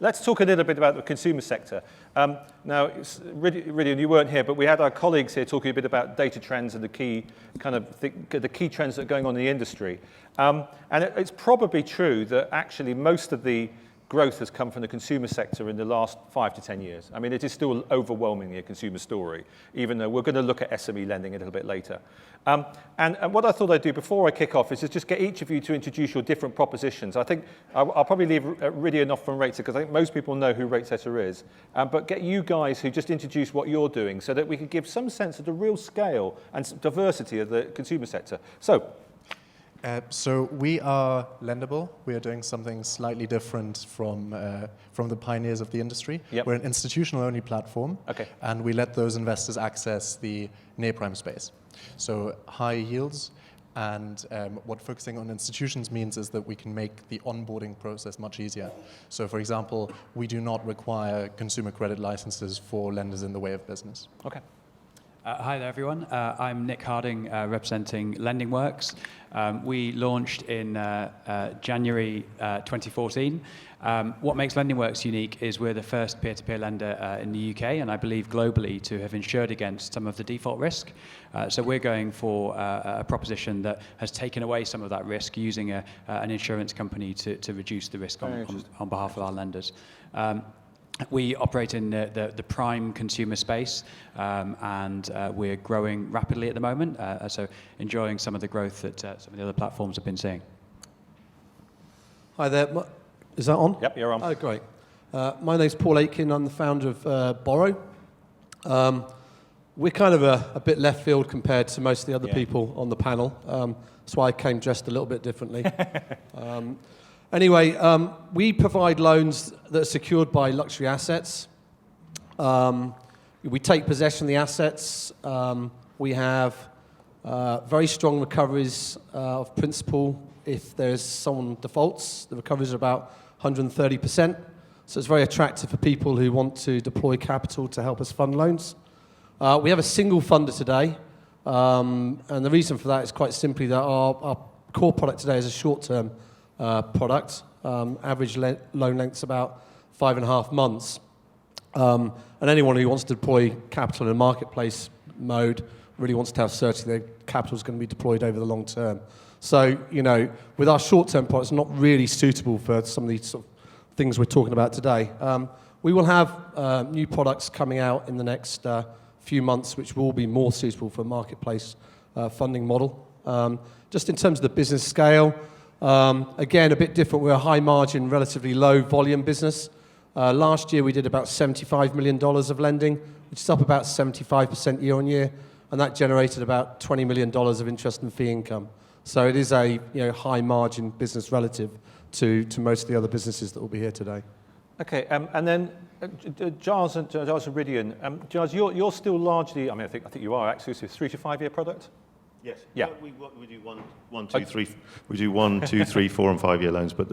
Let's talk a little bit about the consumer sector. Now, Ridian, you weren't here, but we had our colleagues here talking a bit about data trends and the key the key trends that are going on in the industry. And it's probably true that actually most of the growth has come from the consumer sector in the last 5 to 10 years. I mean, it is still overwhelmingly a consumer story, even though we're going to look at SME lending a little bit later. And what I thought I'd do before I kick off is just get each of you to introduce your different propositions. I think I'll probably leave Ridian off from RateSetter because I think most people know who RateSetter is. But get you guys who just introduce what you're doing so that we can give some sense of the real scale and diversity of the consumer sector. So we are lendable. We are doing something slightly different from the pioneers of the industry. Yep. We're an institutional-only platform, and we let those investors access the near-prime space. So high yields, and what focusing on institutions means is that we can make the onboarding process much easier. So for example, we do not require consumer credit licenses for lenders in the way of business. Okay. Hi there, everyone. I'm Nick Harding, representing LendingWorks. We launched in January 2014. What makes LendingWorks unique is we're the first peer-to-peer lender in the UK, and I believe globally, to have insured against some of the default risk. So we're going for a proposition that has taken away some of that risk using an insurance company to reduce the risk on behalf of our lenders. We operate in the prime consumer space, and we're growing rapidly at the moment, so enjoying some of the growth that some of the other platforms have been seeing. Hi there. Is that on? Yep, you're on. Oh, great. My name's Paul Aitken. I'm the founder of Borrow. We're kind of a bit left field compared to most of the other people on the panel. That's why I came dressed a little bit differently. Anyway, we provide loans that are secured by luxury assets. We take possession of the assets. We have very strong recoveries of principal. If there's someone defaults, the recoveries are about 130%. So it's very attractive for people who want to deploy capital to help us fund loans. We have a single funder today. And the reason for that is quite simply that our core product today is a short-term product. Average loan length's about 5.5 months. And anyone who wants to deploy capital in a marketplace mode really wants to have certainty that capital is going to be deployed over the long term. So, with our short-term products, not really suitable for some of these sort of things we're talking about today. We will have new products coming out in the next few months, which will be more suitable for a marketplace funding model. Just in terms of the business scale, again, a bit different. We're a high margin, relatively low volume business. Last year we did about $75 million of lending, which is up about 75% year on year, and that generated about $20 million of interest and fee income. So it is a high margin business relative to most of the other businesses that will be here today. Okay, and then Giles and Ridian, Giles, you're still largely, I think you are actually, so 3 to 5 year product? Yes. Yeah. We do one, 2, 3. We do 1, 2, 3, 4, and 5 year loans, but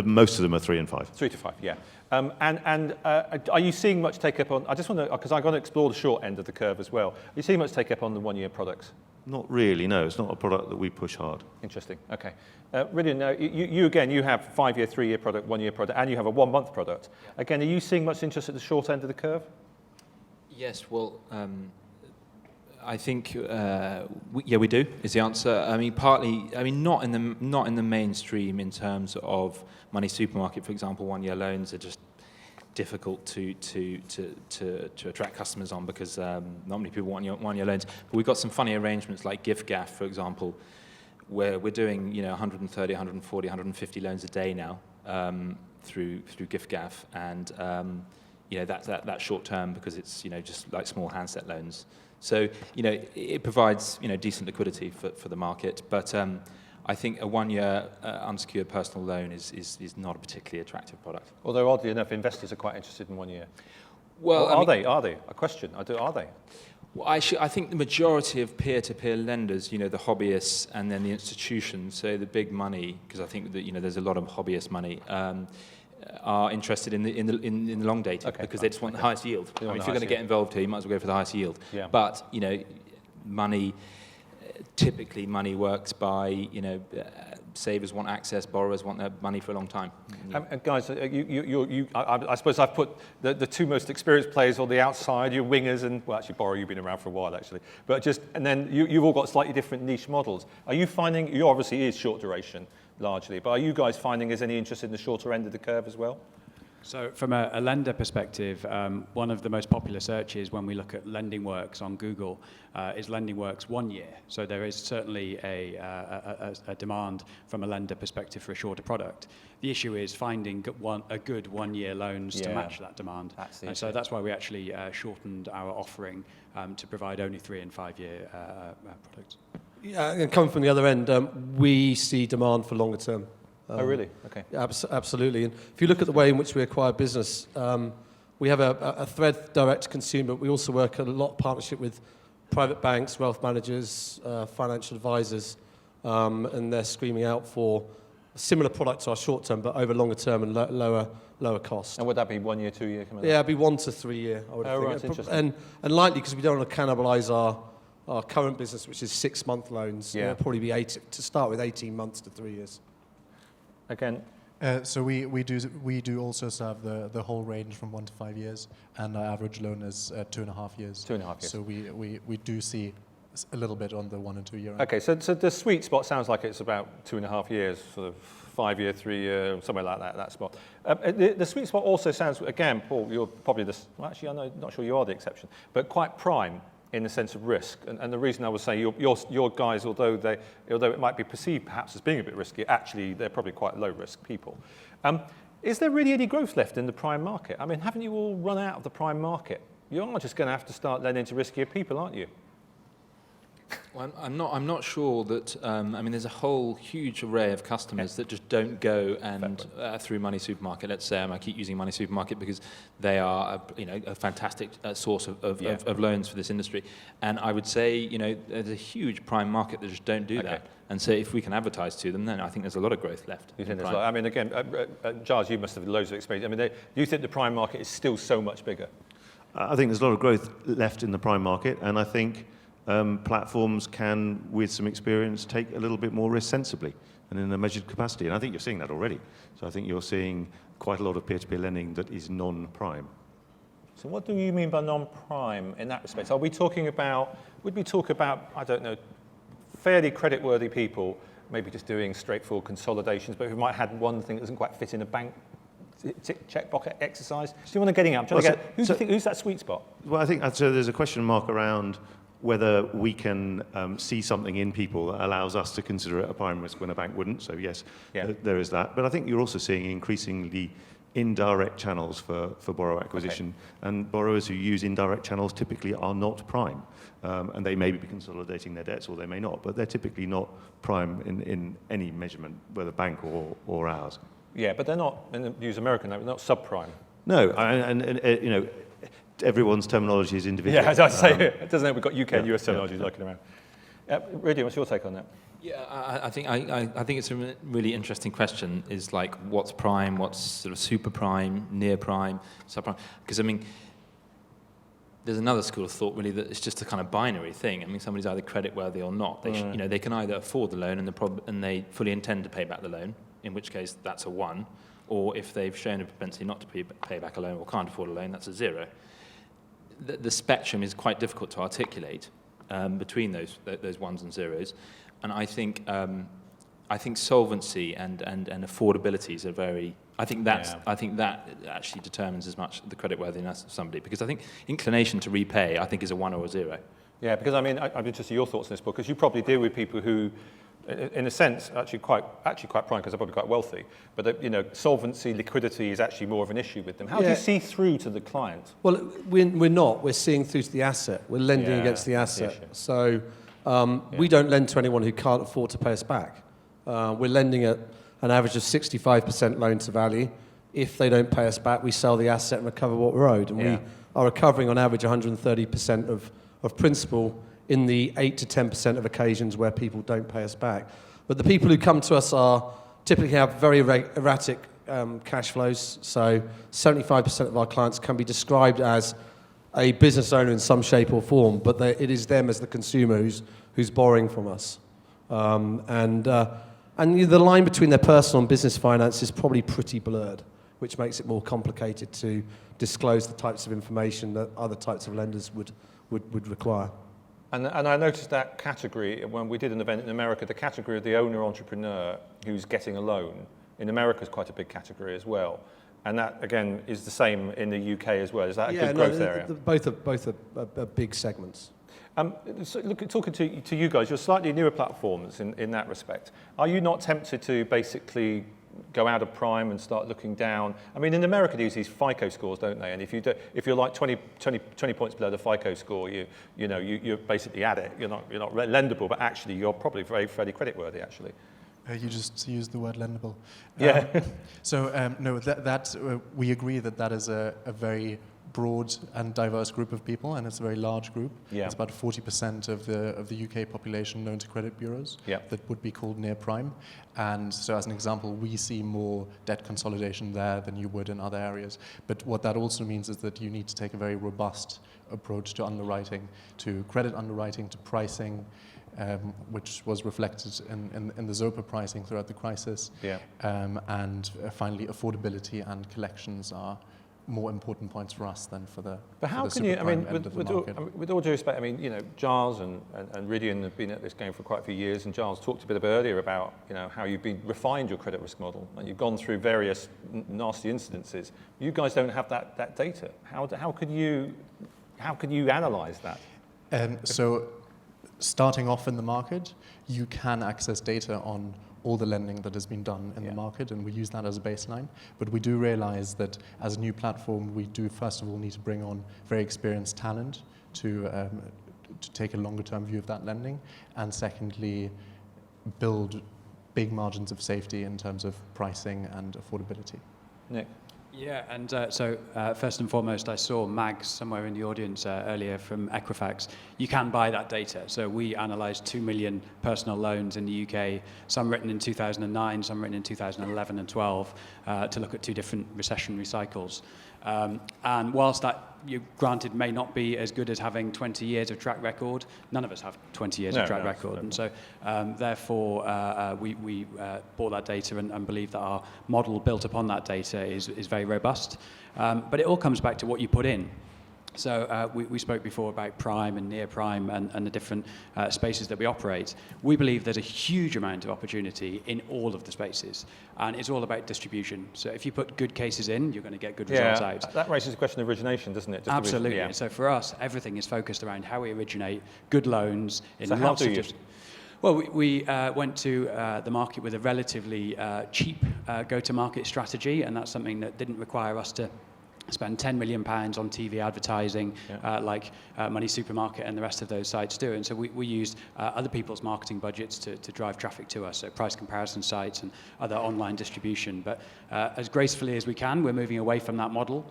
most of them are 3 and 5. 3 to 5, yeah. And are you seeing much take up on? I just want to, because I'm going to explore the short end of the curve as well. Are you seeing much take up on the 1 year products? Not really. No, it's not a product that we push hard. Interesting. Okay. Ridian, now you again, you have 5 year, 3 year product, 1 year product, and you have a 1 month product. Again, are you seeing much interest at the short end of the curve? Yes. Well. I think, we do, is the answer. Partly, not in the mainstream in terms of money supermarket, for example. 1 year loans are just difficult to attract customers on because not many people want 1 year loans. But we've got some funny arrangements like GiftGaff, for example, where we're doing 130, 140, 150 loans a day now through GiftGaff, and that's short term because it's just like small handset loans. So, it provides, decent liquidity for the market. But I think a 1 year unsecured personal loan is not a particularly attractive product. Although, oddly enough, investors are quite interested in 1 year. Well, are they? A question. Are they? Well, I think the majority of peer-to-peer lenders, the hobbyists and then the institutions, so the big money, because I think that, there's a lot of hobbyist money, are interested in the long dated because they just want the highest yield. If you're going to get involved here, you might as well go for the highest yield. Yeah. But money typically money works by, savers want access, borrowers want their money for a long time. Guys, I suppose I've put the two most experienced players on the outside, your wingers, and, well, actually, Borrow, you've been around for a while, actually. But and then you've all got slightly different niche models. Are you finding, you obviously is short duration, largely, but are you guys finding there's any interest in the shorter end of the curve as well? So from a lender perspective, one of the most popular searches when we look at LendingWorks on Google is LendingWorks 1 year. So there is certainly a demand from a lender perspective for a shorter product. The issue is finding a good 1 year loans to match that demand. And so that's why we actually shortened our offering to provide only 3 and 5 year products. Yeah, and coming from the other end, we see demand for longer term. Oh, really? Okay. Absolutely. And if you look at the way in which we acquire business, we have a thread direct to consumer. We also work a lot of partnership with private banks, wealth managers, financial advisors, and they're screaming out for a similar product to our short term, but over longer term and lower cost. And would that be 1 year, 2 year? Yeah, it'd be 1 to 3 year, I would think. Right, interesting. And likely, because we don't want to cannibalize our current business, which is 6-month loans, it'll probably be 18 months to 3 years. Again, so we do also serve the whole range from 1 to 5 years, and our average loan is 2.5 years. 2.5 years. So we do see a little bit on the 1 and 2 year. Okay, so the sweet spot sounds like it's about 2.5 years, sort of 5 year, 3 year, somewhere like that spot. The sweet spot also sounds, again, Paul, you're probably well, actually, I'm not sure you are the exception, but quite prime in the sense of risk. And the reason I was saying your guys, although it might be perceived perhaps as being a bit risky, actually they're probably quite low risk people. Is there really any growth left in the prime market? I mean, haven't you all run out of the prime market? You are just going to have to start lending to riskier people, aren't you? Well, I'm not sure that. There's a whole huge array of customers that just don't go and through Money Supermarket. Let's say, I keep using Money Supermarket because they are, a fantastic source of loans for this industry. And I would say, there's a huge prime market that just don't do that. And so, if we can advertise to them, then I think there's a lot of growth left. You think there's I mean, again, Giles, you must have loads of experience. I mean, do you think the prime market is still so much bigger? I think there's a lot of growth left in the prime market, and I think platforms can, with some experience, take a little bit more risk sensibly and in a measured capacity. And I think you're seeing that already. So I think you're seeing quite a lot of peer-to-peer lending that is non-prime. So what do you mean by non-prime in that respect? Would we talk about, I don't know, fairly creditworthy people, maybe just doing straightforward consolidations, but who might have one thing that doesn't quite fit in a bank checkbox exercise? Do you want to get in? Who's that sweet spot? Well, I think there's a question mark around whether we can see something in people that allows us to consider it a prime risk when a bank wouldn't. So yes, there is that. But I think you're also seeing increasingly indirect channels for borrower acquisition. Okay. And borrowers who use indirect channels typically are not prime. And they may be consolidating their debts or they may not, but they're typically not prime in any measurement, whether bank or ours. Yeah, but they're not, and use American, they're not subprime. No, and everyone's terminology is individual. Yeah, as I say, it doesn't know we've got UK and US terminology looking around. Rudy, what's your take on that? Yeah, I think it's a really interesting question. Is like what's prime, what's sort of super prime, near prime, subprime? Because there's another school of thought really that it's just a kind of binary thing. I mean, somebody's either creditworthy or not. They they can either afford the loan and they fully intend to pay back the loan, in which case that's a 1, or if they've shown a propensity not to pay back a loan or can't afford a loan, that's a 0. The spectrum is quite difficult to articulate between those 1s and 0s, and I think solvency and affordabilities are very. I think that actually determines as much the creditworthiness of somebody, because I think inclination to repay is a 1 or a 0. Yeah, because I'm interested in your thoughts on this book, because you probably deal with people who, in a sense, actually quite prime because they're probably quite wealthy, but solvency, liquidity is actually more of an issue with them. How do you see through to the client? Well, we're not. We're seeing through to the asset. We're lending against the asset. So we don't lend to anyone who can't afford to pay us back. We're lending at an average of 65% loan to value. If they don't pay us back, we sell the asset and recover what we're owed. And we are recovering on average 130% of principal in the 8 to 10% of occasions where people don't pay us back. But the people who come to us typically have very erratic cash flows. So 75% of our clients can be described as a business owner in some shape or form, but it is them as the consumer who's borrowing from us. And the line between their personal and business finance is probably pretty blurred, which makes it more complicated to disclose the types of information that other types of lenders would require. And I noticed that category, when we did an event in America, the category of the owner-entrepreneur who's getting a loan, in America is quite a big category as well. And that, again, is the same in the UK as well. Is that a good growth area? Both are big segments. So look, talking to you guys, you're slightly newer platforms in that respect. Are you not tempted to basically go out of prime and start looking down? I mean, in America, they use these FICO scores, don't they? And if you're like 20 points below the FICO score, you're basically at it. You're not lendable, but actually you're probably fairly creditworthy, actually. You just used the word lendable. Yeah. No, we agree that is a very broad and diverse group of people, and it's a very large group. Yeah. It's about 40% of the UK population known to credit bureaus that would be called near prime. And so as an example, we see more debt consolidation there than you would in other areas. But what that also means is that you need to take a very robust approach to underwriting, to credit underwriting, to pricing, which was reflected in the ZOPA pricing throughout the crisis. Yeah. And finally, affordability and collections are more important points for us than for the But how can you, I mean, with all due respect, I mean, Giles and Ridian have been at this game for quite a few years, and Giles talked a bit earlier about, how you've refined your credit risk model, and you've gone through various nasty incidences. You guys don't have that data. How can you analyse that? So, starting off in the market, you can access data on all the lending that has been done in the market, and we use that as a baseline. But we do realize that as a new platform, we do first of all need to bring on very experienced talent to take a longer term view of that lending, and secondly, build big margins of safety in terms of pricing and affordability. Nick? Yeah, and so first and foremost, I saw Mags somewhere in the audience earlier from Equifax. You can buy that data. So we analysed 2 million personal loans in the UK, some written in 2009, some written in 2011 and 12, to look at two different recessionary cycles. And whilst that, granted, may not be as good as having 20 years of track record, none of us have 20 years of track record. And so, therefore, we bought that data and believe that our model built upon that data is very robust. But it all comes back to what you put in. So we spoke before about prime and near prime and the different spaces that we operate. We believe there's a huge amount of opportunity in all of the spaces, and it's all about distribution. So if you put good cases in, you're going to get good results out. That raises the question of origination, doesn't it? Absolutely. Yeah. So for us, everything is focused around how we originate good loans in lots of different. Well, we went to the market with a relatively cheap go-to-market strategy, and that's something that didn't require us to spend £10 million on TV advertising like Money Supermarket and the rest of those sites do. And so we used other people's marketing budgets to drive traffic to us, so price comparison sites and other online distribution. But as gracefully as we can, we're moving away from that model.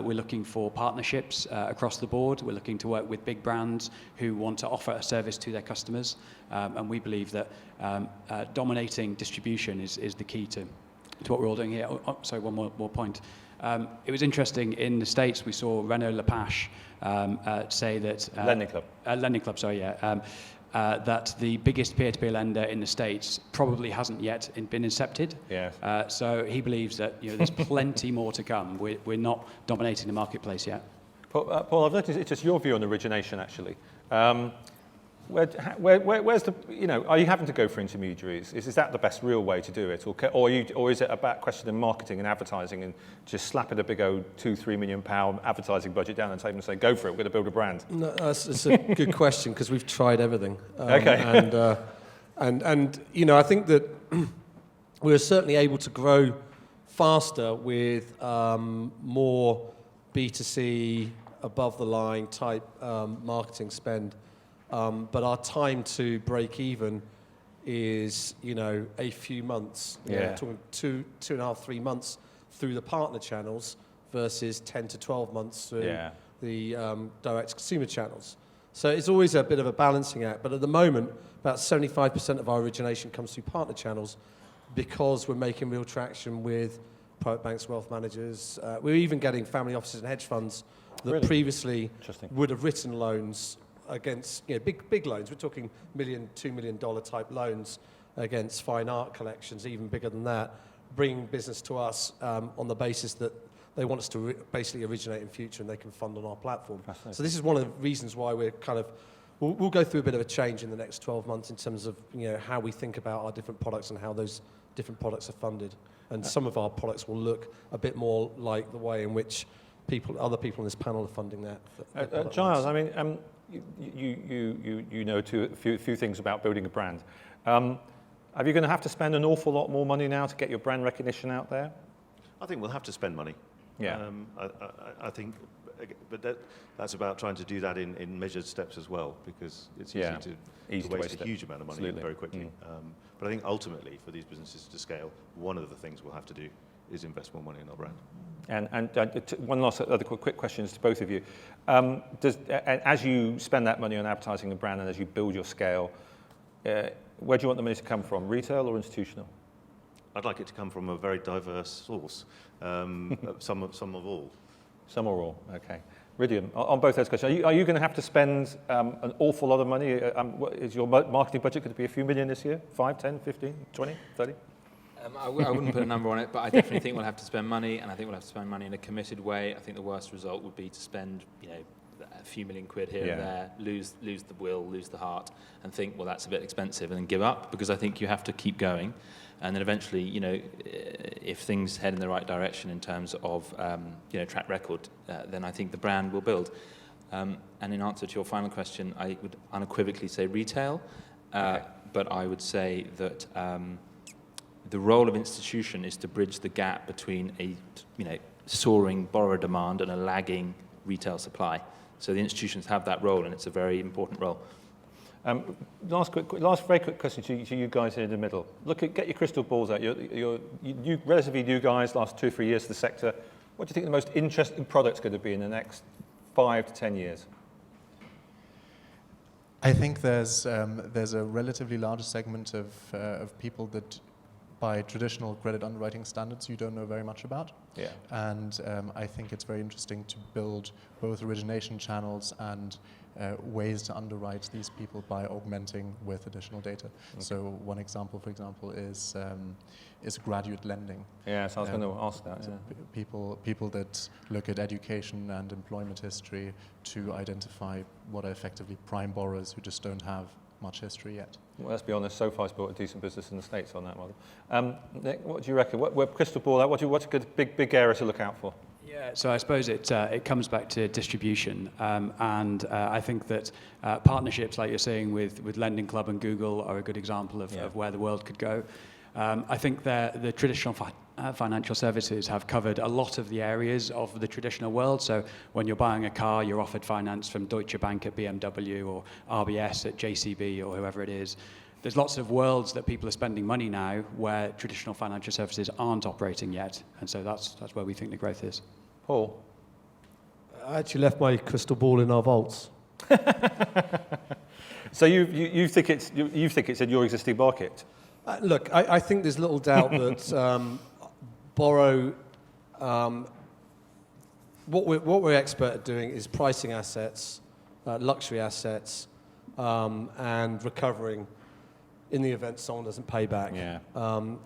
We're looking for partnerships across the board. We're looking to work with big brands who want to offer a service to their customers. And we believe that dominating distribution is the key to what we're all doing here. Oh, sorry, one more point. It was interesting, in the States, we saw Renaud Lepage say that... Lending Club. Lending Club, sorry, yeah. That the biggest peer-to-peer lender in the States probably hasn't yet been incepted. Yes. So he believes that there's plenty more to come. We're not dominating the marketplace yet. Paul, I've noticed it's just your view on origination, actually. Where's the, are you having to go for intermediaries? Is that the best real way to do it? Or is it about question of marketing and advertising and just slapping a big old £2-3 million advertising budget down and say, go for it, we're going to build a brand? No, it's a good question, because we've tried everything. Okay. And I think that we're certainly able to grow faster with more B2C, above the line type marketing spend. But our time to break even is, a few months. Yeah. Talking 2.5, 3 months through the partner channels versus 10 to 12 months through the direct consumer channels. So it's always a bit of a balancing act. But at the moment, about 75% of our origination comes through partner channels, because we're making real traction with private banks, wealth managers. We're even getting family offices and hedge funds that Really? previously would have written loans against big loans. We're talking $1 million, $2 million type loans against fine art collections, even bigger than that, bringing business to us on the basis that they want us to basically originate in future and they can fund on our platform. So this is one of the reasons why we're kind of, we'll go through a bit of a change in the next 12 months in terms of how we think about our different products and how those different products are funded. And some of our products will look a bit more like the way in which other people on this panel are funding that. Giles, I mean, you know a few things about building a brand. Are you going to have to spend an awful lot more money now to get your brand recognition out there? I think we'll have to spend money. Yeah. I think, but that's about trying to do that in measured steps as well, because it's easy to waste a huge amount of money very quickly. But I think ultimately, for these businesses to scale, one of the things we'll have to do is invest more money in our brand. And one last other quick question to both of you. As you spend that money on advertising the brand and as you build your scale, where do you want the money to come from, retail or institutional? I'd like it to come from a very diverse source, some of all. Some or all, okay. Ridian, on both those questions, are you going to have to spend an awful lot of money? Is your marketing budget going to be a few million this year? 5, 10, 15, 20, 30? I wouldn't put a number on it, but I definitely think we'll have to spend money, and I think we'll have to spend money in a committed way. I think the worst result would be to spend, a few million quid here and there, lose the will, lose the heart, and think, well, that's a bit expensive, and then give up, because I think you have to keep going. And then eventually, if things head in the right direction in terms of, track record, then I think the brand will build. And in answer to your final question, I would unequivocally say retail, but I would say that the role of institution is to bridge the gap between a, soaring borrower demand and a lagging retail supply. So the institutions have that role, and it's a very important role. Last very quick question to you guys here in the middle. Get your crystal balls out. You're relatively new guys, last 2 or 3 years to the sector. What do you think the most interesting product's going to be in the next 5 to 10 years? I think there's a relatively large segment of people that, by traditional credit underwriting standards, you don't know very much about. Yeah. And I think it's very interesting to build both origination channels and ways to underwrite these people by augmenting with additional data. Okay. So one example, for example, is graduate lending. Yeah, so I was going to ask that. So people that look at education and employment history to identify what are effectively prime borrowers who just don't have much history yet. Well, let's be honest, SoFi's built a decent business in the States on that model. Nick, what do you reckon? What crystal ball out? What's a good big area to look out for? Yeah, so I suppose it comes back to distribution, and I think that partnerships like you're seeing with Lending Club and Google are a good example of where the world could go. I think the traditional financial services have covered a lot of the areas of the traditional world. So when you're buying a car, you're offered finance from Deutsche Bank at BMW or RBS at JCB or whoever it is. There's lots of worlds that people are spending money now where traditional financial services aren't operating yet. And so that's where we think the growth is. Paul? I actually left my crystal ball in our vaults. So you think it's in your existing market? Look, I think there's little doubt that borrow. What we're expert at doing is pricing assets, luxury assets, and recovering in the event someone doesn't pay back. Yeah.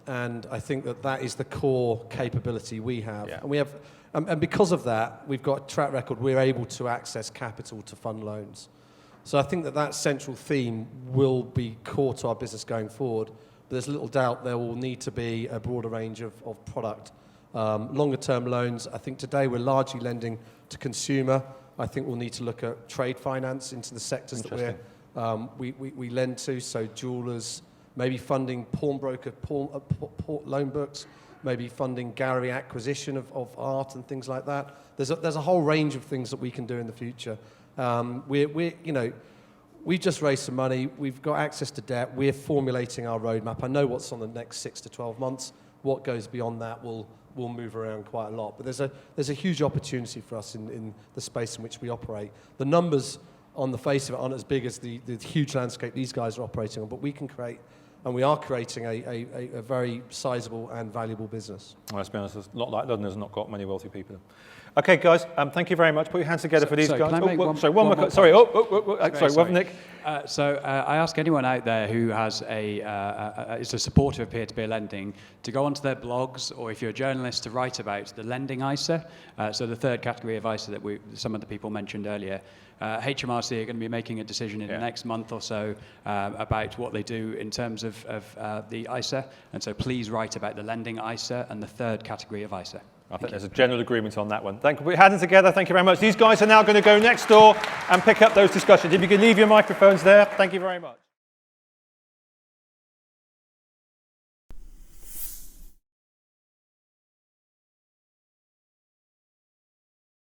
And I think that is the core capability we have. Yeah. And we have, and because of that, we've got a track record. We're able to access capital to fund loans. So I think that central theme will be core to our business going forward. But there's little doubt there will need to be a broader range of product. Longer term loans, I think today we're largely lending to consumer. I think we'll need to look at trade finance into the sectors that we lend to, so jewelers, maybe funding pawnbroker loan books, maybe funding gallery acquisition of art and things like that. There's a whole range of things that we can do in the future. We've just raised some money. We've got access to debt. We're formulating our roadmap. I know what's on the next 6 to 12 months. What goes beyond that will move around quite a lot. But there's a huge opportunity for us in the space in which we operate. The numbers on the face of it aren't as big as the huge landscape these guys are operating on, but we can create and we are creating a very sizable and valuable business. Well, let's be honest, it's not like London has not got many wealthy people. Okay, guys, thank you very much. Put your hands together for these guys. Can I make one more point? Sorry, Nick. I ask anyone out there who has is a supporter of peer-to-peer lending to go onto their blogs, or if you're a journalist, to write about the lending ISA, so the third category of ISA that some of the people mentioned earlier. HMRC are going to be making a decision in the next month or so about what they do in terms of the ISA, and so please write about the lending ISA and the third category of ISA. I think there's a general agreement on that one. Put your hands together. Thank you very much. These guys are now going to go next door and pick up those discussions. If you can leave your microphones there, thank you very much.